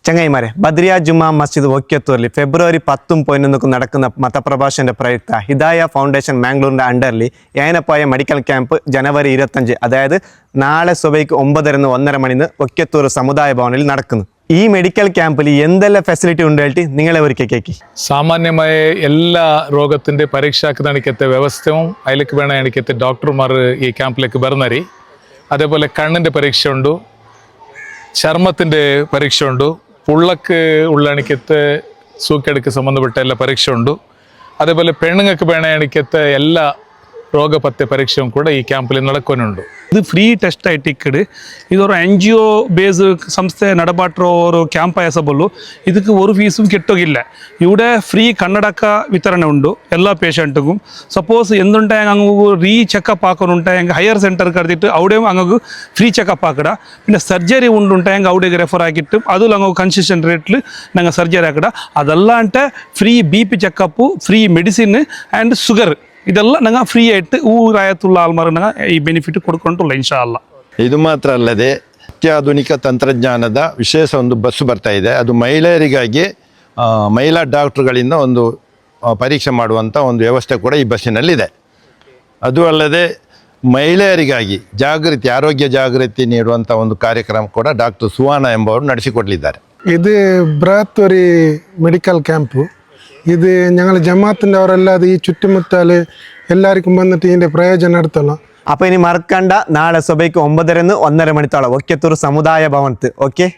ചങ്ങായിമാരെ ബദ്രിയ ജുമാ മസ്ജിദ് ഒക്കത്തൂരിൽ ഫെബ്രുവരി 10-11 നടക്കുന്ന മതപ്രഭാഷണന്റെ പ്രയുക്ത ഹിദായ ഫൗണ്ടേഷൻ മാംഗ്ലൂരിൻ്റെ അണ്ടറിൽ ഏനപ്പായ മെഡിക്കൽ ക്യാമ്പ് ജനുവരി 25 അതായത് നാളെ സുബൈക്ക് 9:30 മണിന്ന് ഒക്കത്തൂർ സമുദായ ഭവനിൽ നടക്കുന്നു. ഈ മെഡിക്കൽ ക്യാമ്പിൽ എന്തെല്ലാം ഫെസിലിറ്റി ഉണ്ടായിട്ട് നിങ്ങളെ ഒരിക്കൽ കേൾക്കി. സാമാന്യമായ എല്ലാ രോഗത്തിൻ്റെ പരീക്ഷാക്ക് നടക്കത്തെ വ്യവസ്ഥയും അതിലേക്ക് വേണ എനിക്കത്തെ ഡോക്ടർമാർ ഈ ക്യാമ്പിലേക്ക് വരുന്നറി. അതേപോലെ കണ്ണിൻ്റെ പരീക്ഷ ഉണ്ട്, ചർമ്മത്തിൻ്റെ പരീക്ഷ ഉണ്ട്, പുള്ളക്ക് ഉള്ള എനിക്കത്തെ സൂക്കെടുക്ക് സംബന്ധപ്പെട്ട എല്ലാ പരീക്ഷ ഉണ്ട്. അതേപോലെ പെണ്ണുങ്ങൾക്ക് വേണ എനിക്കത്തെ എല്ലാ ರೋಗಪತ್ತೆ ಪರೀಕ್ಷೆಯೂ ಕೂಡ ಈ ಕ್ಯಾಂಪಲ್ಲಿ ನಡ್ಕೊಂಡು. ಇದು ಫ್ರೀ ಟೆಸ್ಟ್ ಐಟಿಕ್ಕಡು ಇದೊರು NGO ಬೇಸ್ ಸಂಸ್ಥೆ ನಡಬಾಟ್ರೋ ഒരു ക്യാമ്പ് ആയസബുള്ളൂ. ಇದಕ್ಕೆ ഒരു ഫീസും കിട്ടുകയില്ല. ഇവിടെ ഫ്രീ കണ്ണടക്ക വിതരണ ഉണ്ട് എല്ലാ പേഷ്യൻറ്റുക്കും. സപ്പോസ് എന്തുണ്ടായെങ്കിൽ അങ്ങ് റീ ചെക്കപ്പ് ആക്കുന്നുണ്ടായെങ്കിൽ ഹയർ സെൻറ്റർ കടത്തിയിട്ട് അവിടെയും അങ്ങ് ഫ്രീ ചെക്കപ്പ് ആക്കട. പിന്നെ സർജറി ഉണ്ടുണ്ടായെങ്കിൽ അവിടേക്ക് റെഫർ ആക്കിയിട്ട് അതിൽ അങ്ങ് കൺസെഷൻ റേറ്റിൽ ഞങ്ങൾ സർജറി ആക്കട. അതല്ലാണ്ട് free BP checkup, free medicine and sugar ಇದೆಲ್ಲ ನಂಗೆ ಫ್ರೀ ಆയിട്ട് ಊರಾಯತುള്ള ಆಲ್ಮಾರ್ನ ಈ ಬೆನಿಫಿಟ್ ಕೊಡ್ಕೊಂಡುಲ್ಲ ಇನ್ಶಾ ಅಲ್ಲಾ. ಇದು ಮಾತ್ರ ಅಲ್ಲದೆ ಅತ್ಯಾಧುನಿಕ ತಂತ್ರಜ್ಞಾನದ ವಿಶೇಷ ಒಂದು ಬಸ್ ಬರ್ತಾ ಇದೆ. ಅದು ಮಹಿಳೆಯರಿಗಾಗಿ ಮಹಿಳಾ ಡಾಕ್ಟರ್ಗಳಿಂದ ಒಂದು ಪರೀಕ್ಷೆ ಮಾಡುವಂಥ ಒಂದು ವ್ಯವಸ್ಥೆ ಕೂಡ ಈ ಬಸ್ಸಿನಲ್ಲಿದೆ. ಅದು ಅಲ್ಲದೆ ಮಹಿಳೆಯರಿಗಾಗಿ ಜಾಗೃತಿ, ಆರೋಗ್ಯ ಜಾಗೃತಿ ನೀಡುವಂಥ ಒಂದು ಕಾರ್ಯಕ್ರಮ ಕೂಡ ಡಾಕ್ಟರ್ ಸುವಾನ ಎಂಬವರು ನಡೆಸಿಕೊಡಲಿದ್ದಾರೆ. ഇത് ബ്രാത്വരി മെഡിക്കൽ ക്യാമ്പ്. ഇത് ഞങ്ങൾ ജമാഅത്തിൻ്റെ അവരല്ലാതെ ഈ ചുറ്റുമുറ്റാൽ എല്ലാവർക്കും വന്നിട്ട് ഇതിൻ്റെ പ്രയോജനം എടുത്തോളാം. അപ്പോൾ ഇനി മറക്കണ്ട, നാളെ സുബൈക്ക് 9:30 1:30 മണിത്തോളം ഒക്കത്തൂർ സമുദായ ഭവനത്ത്. ഓക്കെ.